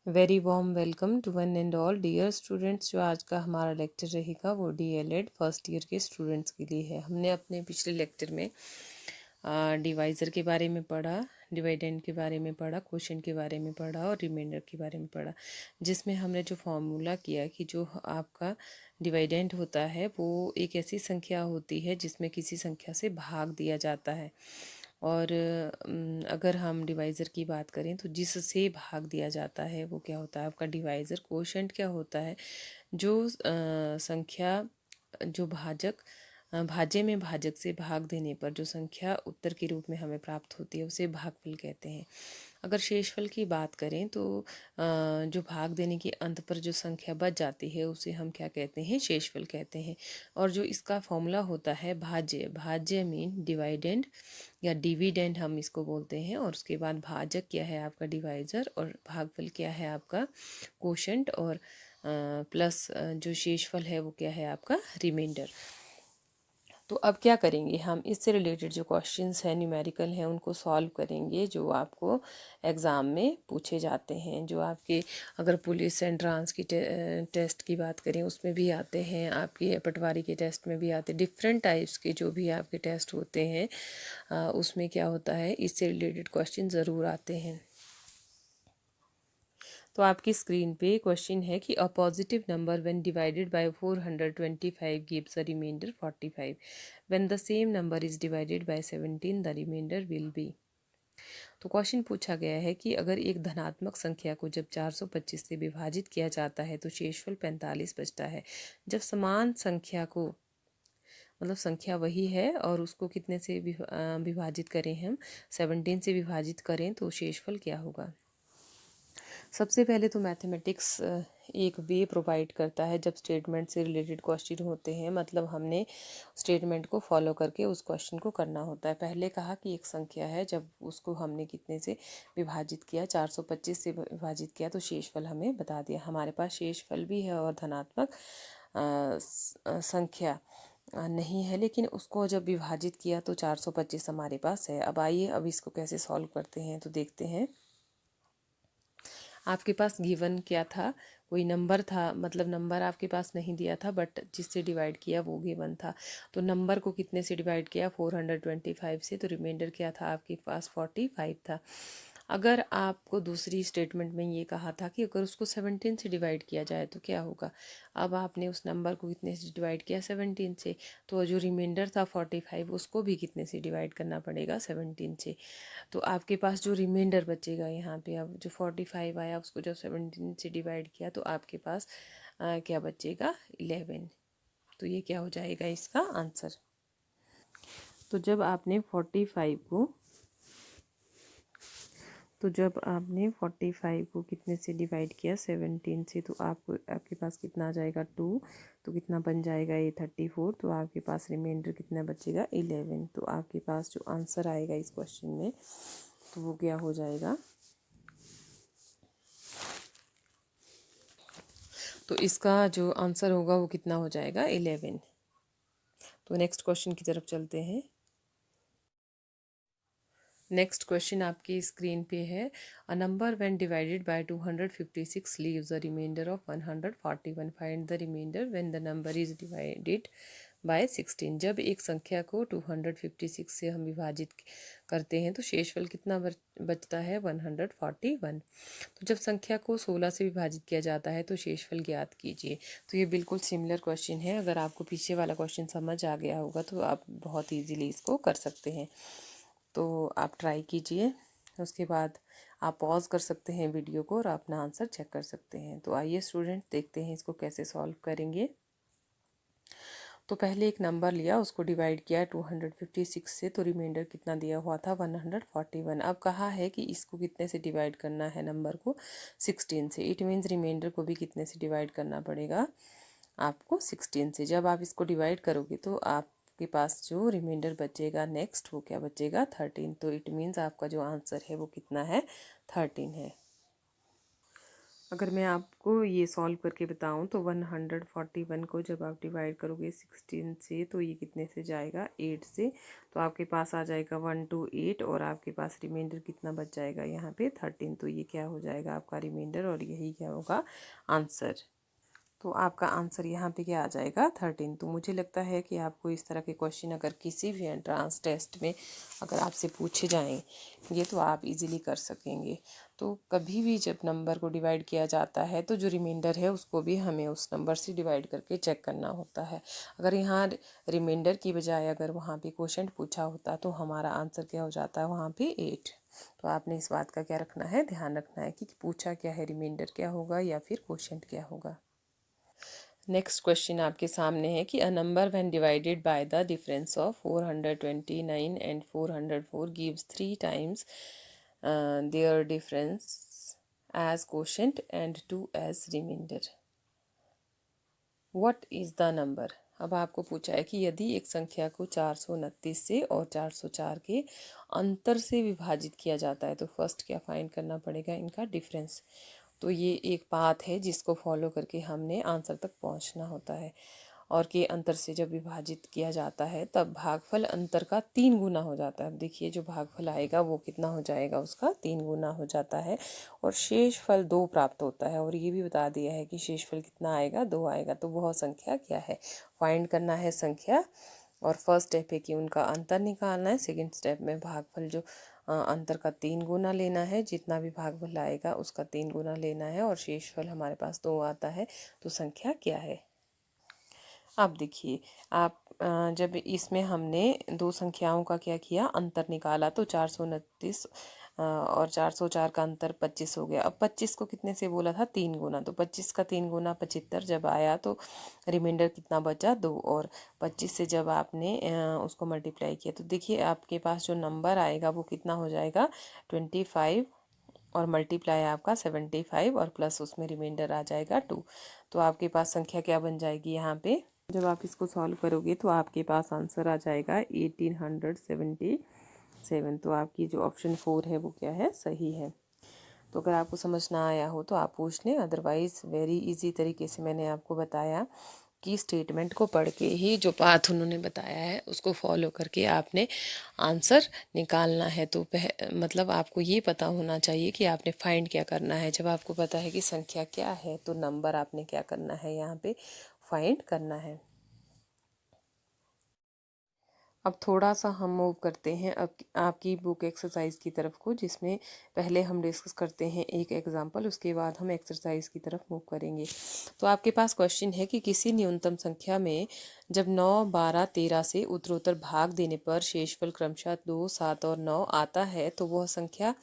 Very warm welcome to one and all dear students. जो आज का हमारा लेक्चर रहेगा वो डीएलएड फर्स्ट ईयर के स्टूडेंट्स के लिए है। हमने अपने पिछले लेक्चर में डिवाइज़र के बारे में पढ़ा, डिवाइडेंड के बारे में पढ़ा, क्वोशंट के बारे में पढ़ा और रिमाइंडर के बारे में पढ़ा, जिसमें हमने जो फॉर्मूला किया कि जो आपका डिवाइडेंड होता है वो एक ऐसी संख्या होती है जिसमें किसी संख्या से भाग दिया जाता है। और अगर हम डिवाइज़र की बात करें तो जिससे भाग दिया जाता है वो क्या होता है आपका डिवाइज़र। क्वोशंट क्या होता है, जो संख्या जो भाज्य में भाजक से भाग देने पर जो संख्या उत्तर के रूप में हमें प्राप्त होती है उसे भागफल कहते हैं। अगर शेषफल की बात करें तो जो भाग देने के अंत पर जो संख्या बच जाती है उसे हम क्या कहते हैं, शेषफल कहते हैं। और जो इसका फॉर्मूला होता है भाज्य, भाज्य मीन डिवाइडेंड या डिविडेंड हम इसको बोलते हैं। और उसके बाद भाजक क्या है आपका डिवाइज़र और भागफल क्या है आपका क्वोशंट और प्लस जो शेषफल है वो क्या है आपका रिमाइंडर। तो अब क्या करेंगे हम, इससे रिलेटेड जो क्वेश्चंस हैं न्यूमेरिकल हैं उनको सॉल्व करेंगे जो आपको एग्ज़ाम में पूछे जाते हैं। जो आपके अगर पुलिस एंट्रांस की टेस्ट की बात करें उसमें भी आते हैं, आपके पटवारी के टेस्ट में भी आते हैं, डिफरेंट टाइप्स के जो भी आपके टेस्ट होते हैं उसमें क्या होता है, इससे रिलेटेड क्वेश्चन ज़रूर आते हैं। तो आपकी स्क्रीन पे क्वेश्चन है कि a positive number when divided by 425 gives a remainder 45, when the same number is divided by 17 the remainder will be. तो क्वेश्चन पूछा गया है कि अगर एक धनात्मक संख्या को जब 425 से विभाजित किया जाता है तो शेषफल 45 बचता है। जब समान संख्या को, मतलब संख्या वही है और उसको कितने से विभाजित करें, हम 17 से विभाजित करें तो शेषफल क्या होगा। सबसे पहले तो मैथमेटिक्स एक वे प्रोवाइड करता है जब स्टेटमेंट से रिलेटेड क्वेश्चन होते हैं, मतलब हमने स्टेटमेंट को फॉलो करके उस क्वेश्चन को करना होता है। पहले कहा कि एक संख्या है, जब उसको हमने कितने से विभाजित किया, 425 से विभाजित किया तो शेषफल हमें बता दिया। हमारे पास शेषफल भी है और धनात्मक संख्या नहीं है, लेकिन उसको जब विभाजित किया तो 425 हमारे पास है। अब आइए अब इसको कैसे सॉल्व करते हैं तो देखते हैं। आपके पास गिवन क्या था, कोई नंबर था, मतलब नंबर आपके पास नहीं दिया था बट जिससे डिवाइड किया वो गिवन था। तो नंबर को कितने से डिवाइड किया, 425 से, तो रिमाइंडर क्या था आपके पास, 45 था। अगर आपको दूसरी स्टेटमेंट में ये कहा था कि अगर उसको 17 से डिवाइड किया जाए तो क्या होगा। अब आपने उस नंबर को कितने से डिवाइड किया, 17 से, तो जो रिमाइंडर था 45 उसको भी कितने से डिवाइड करना पड़ेगा, 17 से। तो आपके पास जो रिमाइंडर बचेगा यहाँ पे, अब जो 45 आया उसको जब 17 से डिवाइड किया तो आपके पास क्या बचेगा, 11। तो ये क्या हो जाएगा इसका आंसर। तो जब आपने 45 को, तो जब आपने 45 को कितने से डिवाइड किया, 17 से, तो आपके पास कितना आ जाएगा, 2। तो कितना बन जाएगा ये, 34। तो आपके पास रिमाइंडर कितना बचेगा, 11। तो आपके पास जो आंसर आएगा इस क्वेश्चन में तो वो क्या हो जाएगा, तो इसका जो आंसर होगा वो कितना हो जाएगा, 11। तो नेक्स्ट क्वेश्चन की तरफ चलते हैं। नेक्स्ट क्वेश्चन आपकी स्क्रीन पे है, a number when divided by 256 leaves a remainder of 141, find the remainder when the number is divided by 16। जब एक संख्या को 256 से हम विभाजित करते हैं तो शेषफल कितना बचता है, 141। तो जब संख्या को 16 से विभाजित किया जाता है तो शेषफल ज्ञात कीजिए। तो ये बिल्कुल सिमिलर क्वेश्चन है। अगर आपको पीछे वाला क्वेश्चन समझ आ गया होगा तो आप बहुत ईजीली इसको कर सकते हैं। तो आप ट्राई कीजिए, उसके बाद आप पॉज कर सकते हैं वीडियो को और अपना आंसर चेक कर सकते हैं। तो आइए स्टूडेंट देखते हैं इसको कैसे सॉल्व करेंगे। तो पहले एक नंबर लिया, उसको डिवाइड किया 256 से, तो रिमाइंडर कितना दिया हुआ था, 141। अब कहा है कि इसको कितने से डिवाइड करना है, नंबर को 16 से। इट मीन्स रिमाइंडर को भी कितने से डिवाइड करना पड़ेगा आपको, 16 से। जब आप इसको डिवाइड करोगे तो आपके पास जो रिमाइंडर बचेगा नेक्स्ट वो क्या बचेगा, 13। तो इट मीन्स आपका जो आंसर है वो कितना है, 13 है। अगर मैं आपको ये सॉल्व करके बताऊं तो 141 को जब आप डिवाइड करोगे 16 से तो ये कितने से जाएगा, 8 से। तो आपके पास आ जाएगा 128 और आपके पास रिमाइंडर कितना बच जाएगा यहाँ पे 13। तो ये क्या हो जाएगा आपका रिमाइंडर और यही क्या होगा आंसर। तो आपका आंसर यहाँ पे क्या आ जाएगा 13। तो मुझे लगता है कि आपको इस तरह के क्वेश्चन अगर किसी भी एंट्रांस टेस्ट में अगर आपसे पूछे जाएं ये तो आप इजीली कर सकेंगे। तो कभी भी जब नंबर को डिवाइड किया जाता है तो जो रिमाइंडर है उसको भी हमें उस नंबर से डिवाइड करके चेक करना होता है। अगर यहाँ रिमाइंडर की बजाय अगर वहाँ पे क्वोशंट पूछा होता तो हमारा आंसर क्या हो जाता है वहाँ पे 8। तो आपने इस बात का क्या रखना है, ध्यान रखना है कि पूछा क्या है, रिमाइंडर क्या होगा या फिर क्वोशंट क्या होगा। नेक्स्ट क्वेश्चन आपके सामने है कि a number when divided by the difference of 429 and 404 gives 3 times their difference as quotient and 2 as remainder, what is the number. अब आपको पूछा है कि यदि एक संख्या को 429 से और 404 के अंतर से विभाजित किया जाता है तो फर्स्ट क्या फाइंड करना पड़ेगा, इनका डिफरेंस। तो ये एक पाथ है जिसको फॉलो करके हमने आंसर तक पहुंचना होता है। और के अंतर से जब विभाजित किया जाता है तब भागफल अंतर का 3 गुना हो जाता है। अब देखिए जो भागफल आएगा वो कितना हो जाएगा, उसका 3 गुना हो जाता है और शेष फल 2 प्राप्त होता है। और ये भी बता दिया है कि शेष फल कितना आएगा, 2 आएगा। तो वह संख्या क्या है, फाइंड करना है संख्या। और फर्स्ट स्टेप है कि उनका अंतर निकालना है। सेकंड स्टेप में भागफल जो अंतर का 3 गुना लेना है, जितना भी भागफल आएगा उसका 3 गुना लेना है और शेषफल हमारे पास 2 आता है। तो संख्या क्या है। अब देखिए आप जब इसमें हमने दो संख्याओं का क्या किया, अंतर निकाला तो 429 और 404 का अंतर 25 हो गया। अब 25 को कितने से बोला था, 3 गुना। तो 25 का 3 गुना 75 जब आया तो रिमाइंडर कितना बचा, 2। और 25 से जब आपने उसको मल्टीप्लाई किया तो देखिए आपके पास जो नंबर आएगा वो कितना हो जाएगा 25 और मल्टीप्लाई आपका 75 और प्लस उसमें रिमाइंडर आ जाएगा 2। तो आपके पास संख्या क्या बन जाएगी यहाँ पे, जब आप इसको सॉल्व करोगे तो आपके पास आंसर आ जाएगा 1877। तो आपकी जो ऑप्शन 4 है वो क्या है, सही है। तो अगर आपको समझ ना आया हो तो आप पूछ लें, अदरवाइज़ वेरी इजी तरीके से मैंने आपको बताया कि स्टेटमेंट को पढ़ के ही जो पाथ उन्होंने बताया है उसको फॉलो करके आपने आंसर निकालना है। तो मतलब आपको ये पता होना चाहिए कि आपने फाइंड क्या करना है। जब आपको पता है कि संख्या क्या है तो नंबर आपने क्या करना है, यहाँ पे फाइंड करना है। अब थोड़ा सा हम मूव करते हैं अब आपकी बुक एक्सरसाइज की तरफ को, जिसमें पहले हम डिस्कस करते हैं एक एग्जांपल, उसके बाद हम एक्सरसाइज की तरफ मूव करेंगे। तो आपके पास क्वेश्चन है कि किसी न्यूनतम संख्या में जब 9, 12, 13 से उत्तरोत्तर भाग देने पर शेषफल क्रमशः 2, 7 और 9 आता है तो वह संख्या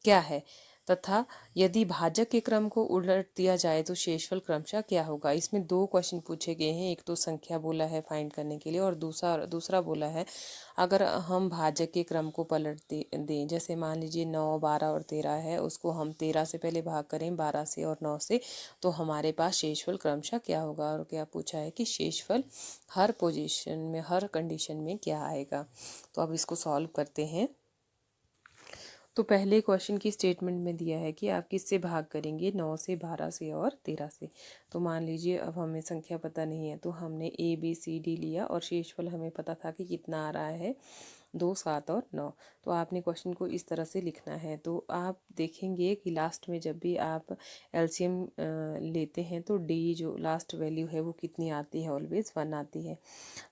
क्या है, तथा यदि भाजक के क्रम को उलट दिया जाए तो शेषफल क्रमशः क्या होगा। इसमें दो क्वेश्चन पूछे गए हैं, एक तो संख्या बोला है फाइंड करने के लिए और दूसरा बोला है अगर हम भाजक के क्रम को पलट दें। जैसे मान लीजिए 9, 12 और 13 है, उसको हम 13 से पहले भाग करें 12 से और 9 से, तो हमारे पास शेषफल क्रमशः क्या होगा। और क्या पूछा है कि शेषफल हर पोजीशन में हर कंडीशन में क्या आएगा। तो अब इसको सॉल्व करते हैं। तो पहले क्वेश्चन की स्टेटमेंट में दिया है कि आप किससे भाग करेंगे, 9 से, 12 से और 13 से। तो मान लीजिए अब हमें संख्या पता नहीं है तो हमने ABCD लिया और शेषफल हमें पता था कि कितना आ रहा है, 2, 7 और 9। तो आपने क्वेश्चन को इस तरह से लिखना है। तो आप देखेंगे कि लास्ट में जब भी आप एलसीएम लेते हैं तो डी जो लास्ट वैल्यू है वो कितनी आती है, ऑलवेज 1 आती है।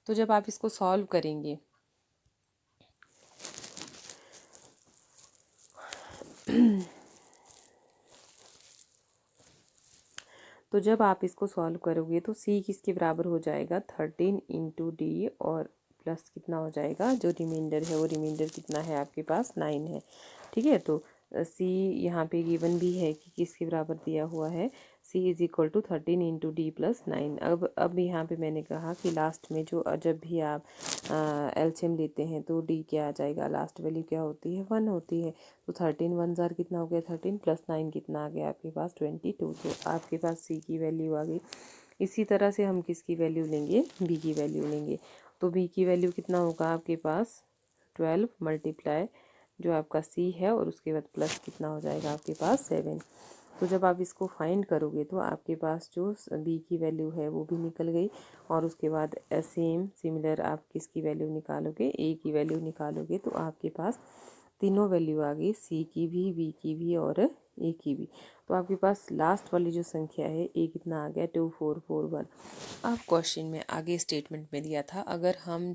तो जब आप इसको सॉल्व करेंगे तो जब आप इसको सॉल्व करोगे तो C किसके बराबर हो जाएगा 13 इंटू डी और प्लस कितना हो जाएगा, जो रिमाइंडर है वो रिमाइंडर कितना है आपके पास 9 है। ठीक है, तो C यहाँ पे गिवन भी है कि किसके बराबर दिया हुआ है, C is equal to 13 into D plus 9। अब यहाँ पे मैंने कहा कि लास्ट में जो जब भी आप एलसीएम लेते हैं तो D क्या आ जाएगा, लास्ट वैल्यू क्या होती है 1 होती है। तो 13 1 जार कितना हो गया 13 प्लस 9 कितना आ गया आपके पास 22। तो आपके पास C की वैल्यू आ गई। इसी तरह से हम किसकी वैल्यू लेंगे, B की वैल्यू लेंगे। तो B की वैल्यू कितना होगा आपके पास 12 मल्टीप्लाई जो आपका C है और उसके बाद प्लस कितना हो जाएगा आपके पास 7। तो जब आप इसको फाइंड करोगे तो आपके पास जो b की वैल्यू है वो भी निकल गई, और उसके बाद सिमिलर आप किसकी वैल्यू निकालोगे, a की वैल्यू निकालोगे, तो आपके पास तीनों वैल्यू आ गई, c की भी, b की भी और a की भी। तो आपके पास लास्ट वाली जो संख्या है a कितना आ गया, 2441। अब क्वेश्चन में आगे स्टेटमेंट में दिया था, अगर हम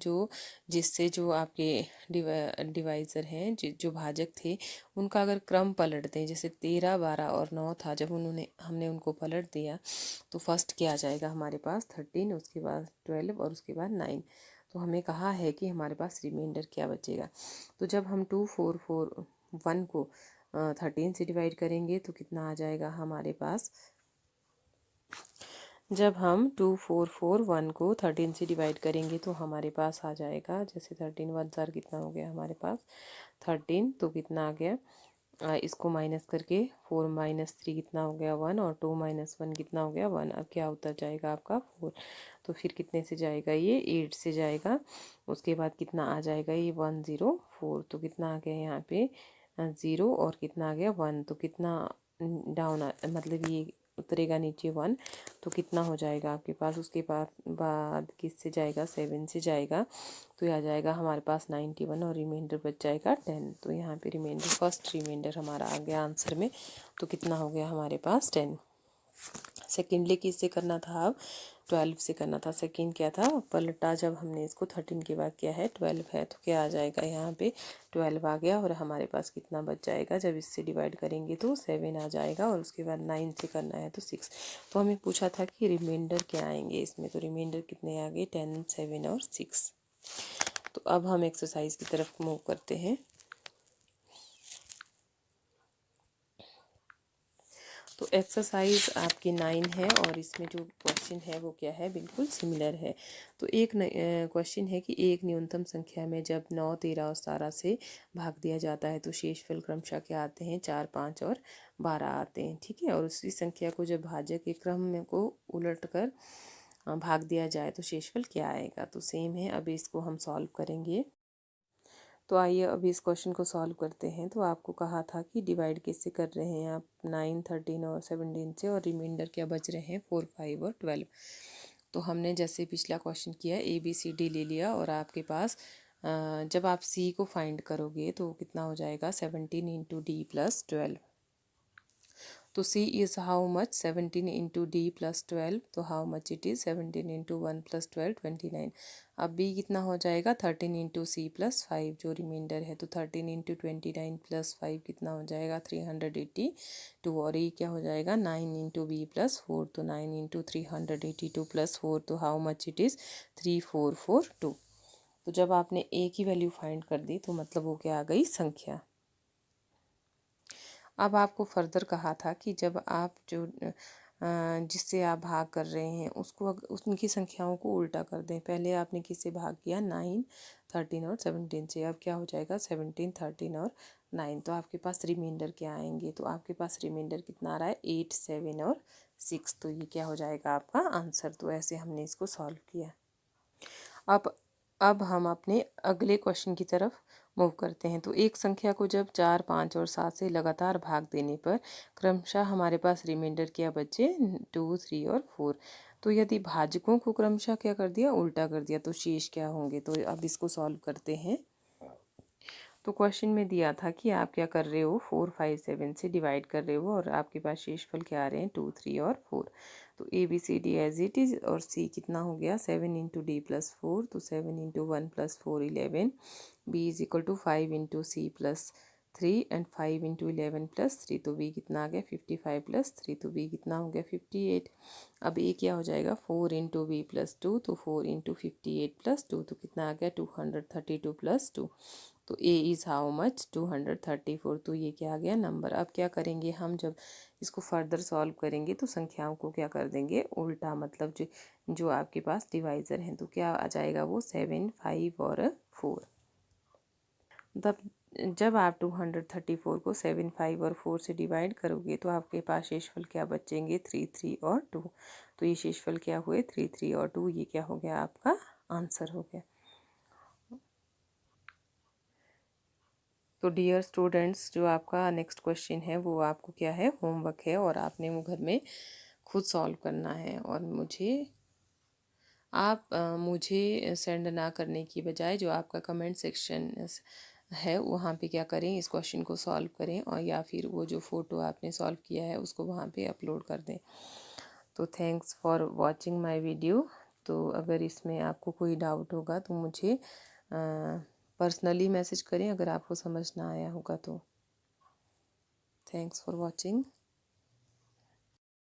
जिससे जो आपके डिवाइज़र हैं, जो भाजक थे, उनका अगर क्रम पलट दें, जैसे 13, 12 और 9 था, जब हमने उनको पलट दिया तो फर्स्ट क्या आ जाएगा हमारे पास 13, उसके बाद 12 और उसके बाद 9। तो हमें कहा है कि हमारे पास रिमाइंडर क्या बचेगा। तो जब हम 2441 को 13 से डिवाइड करेंगे तो कितना आ जाएगा हमारे पास, जब हम 2441 को 13 से डिवाइड करेंगे तो हमारे पास आ जाएगा, जैसे 13 1 जार कितना हो गया हमारे पास 13, तो कितना आ गया, इसको माइनस करके 4 माइनस 3 कितना हो गया 1, और 2 माइनस 1 कितना हो गया 1। अब क्या उतर जाएगा आपका 4, तो फिर कितने से जाएगा ये 8 से जाएगा। उसके बाद कितना आ जाएगा ये 104, तो कितना आ गया यहाँ पे 0, और कितना आ गया 1, तो कितना डाउन मतलब ये उतरेगा नीचे 1, तो कितना हो जाएगा आपके पास, उसके बाद किससे जाएगा 7 से जाएगा, तो यह आ जाएगा हमारे पास 91, और रिमाइंडर बच जाएगा 10। तो यहाँ पे रिमाइंडर, फर्स्ट रिमाइंडर हमारा आ गया आंसर में, तो कितना हो गया हमारे पास 10। सेकेंडली किससे करना था, अब 12 से करना था। सेकेंड क्या था, पलटा जब हमने इसको 13 के बाद किया है 12 है, तो क्या आ जाएगा यहाँ पे 12 आ गया, और हमारे पास कितना बच जाएगा, जब इससे डिवाइड करेंगे तो 7 आ जाएगा, और उसके बाद 9 से करना है तो 6। तो हमें पूछा था कि रिमाइंडर क्या आएंगे इसमें, तो रिमाइंडर कितने आ गए 10, 7 और 6। तो अब हम एक्सरसाइज की तरफ मूव करते हैं। तो एक्सरसाइज आपकी 9 है, और इसमें जो क्वेश्चन है वो क्या है, बिल्कुल सिमिलर है। तो एक क्वेश्चन है कि एक न्यूनतम संख्या में जब 9, 13 और 17 से भाग दिया जाता है तो शेषफल क्रमशः क्या आते हैं, 4, 5 और 12 आते हैं। ठीक है, और उसी संख्या को जब भाजक के क्रम में को उलट कर भाग दिया जाए तो शेषफल क्या आएगा। तो सेम है, अभी इसको हम सॉल्व करेंगे। तो आइए अभी इस क्वेश्चन को सॉल्व करते हैं। तो आपको कहा था कि डिवाइड किससे कर रहे हैं आप, 9, 13 और 17 से, और रिमाइंडर क्या बच रहे हैं 4, 5 और 12। तो हमने जैसे पिछला क्वेश्चन किया ABCD ले लिया, और आपके पास जब आप C को फाइंड करोगे तो कितना हो जाएगा 17 इंटू डी प्लस 12। तो C is how much, 17 into D plus 12, तो how much it is 17 into 1 plus 12, 29। अब B कितना हो जाएगा 13 into C plus 5 जो रिमाइंडर है, तो 13 into 29 plus 5 कितना हो जाएगा 382, और ये क्या हो जाएगा 9 into B plus 4, तो 9 into 382 plus 4, तो how much it is 3442। तो जब आपने A की वैल्यू फाइंड कर दी तो मतलब वो क्या आ गई संख्या। अब आपको फर्दर कहा था कि जब आप जिससे आप भाग कर रहे हैं उसको उनकी संख्याओं को उल्टा कर दें। पहले आपने किससे भाग किया 9, 13 और 17 से, अब क्या हो जाएगा 17, 13 और 9। तो आपके पास रिमाइंडर क्या आएंगे, तो आपके पास रिमाइंडर कितना आ रहा है 8, 7 और 6। तो ये क्या हो जाएगा आपका आंसर। तो ऐसे हमने इसको सॉल्व किया। अब हम अपने अगले क्वेश्चन की तरफ मूव करते हैं। तो एक संख्या को जब 4, 5 और 7 से लगातार भाग देने पर क्रमशः हमारे पास रिमाइंडर क्या बचे 2, 3 और 4। तो यदि भाजकों को क्रमशः क्या कर दिया उल्टा कर दिया तो शेष क्या होंगे। तो अब इसको सॉल्व करते हैं। तो क्वेश्चन में दिया था कि आप क्या कर रहे हो 4, 5, 7 से डिवाइड कर रहे हो, और आपके पास शेषफल क्या आ रहे हैं 2, 3 और 4। तो ABCD एज इट इज़, और C कितना हो गया 7 इंटू D प्लस 4, तो 7 into 1 plus 4 11। B is equal to 5 into C plus 3 and 5 into 11 plus 3, तो B कितना आ गया 55 प्लस 3, तो B कितना हो गया 58। अब A क्या हो जाएगा 4 इंटू B प्लस 2, तो 4 इंटू 58 प्लस 2, तो कितना आ गया 232 प्लस 2। तो A इज़ हाउ मच 234। तो ये क्या आ गया नंबर। अब क्या करेंगे हम, जब इसको फर्दर सॉल्व करेंगे तो संख्याओं को क्या कर देंगे उल्टा, मतलब जो आपके पास डिवाइज़र हैं, तो क्या आ जाएगा वो 7, 5 और 4। तब जब आप 234 को 7, 5 और 4 से डिवाइड करोगे तो आपके पास शेषफल क्या बचेंगे 3, 3 और 2। तो ये शेषफल क्या हुए 3, 3 और 2, ये क्या हो गया आपका आंसर हो गया। तो डियर स्टूडेंट्स, जो आपका नेक्स्ट क्वेश्चन है वो आपको क्या है, होमवर्क है, और आपने वो घर में खुद सॉल्व करना है। और मुझे सेंड ना करने की बजाय जो आपका कमेंट सेक्शन है वहाँ पे क्या करें, इस क्वेश्चन को सॉल्व करें, और या फिर वो जो फ़ोटो आपने सॉल्व किया है उसको वहाँ पे अपलोड कर दें। तो thanks for watching my video. तो अगर इसमें आपको कोई डाउट होगा तो मुझे पर्सनली मैसेज करें अगर आपको समझ ना आया होगा तो। Thanks for watching.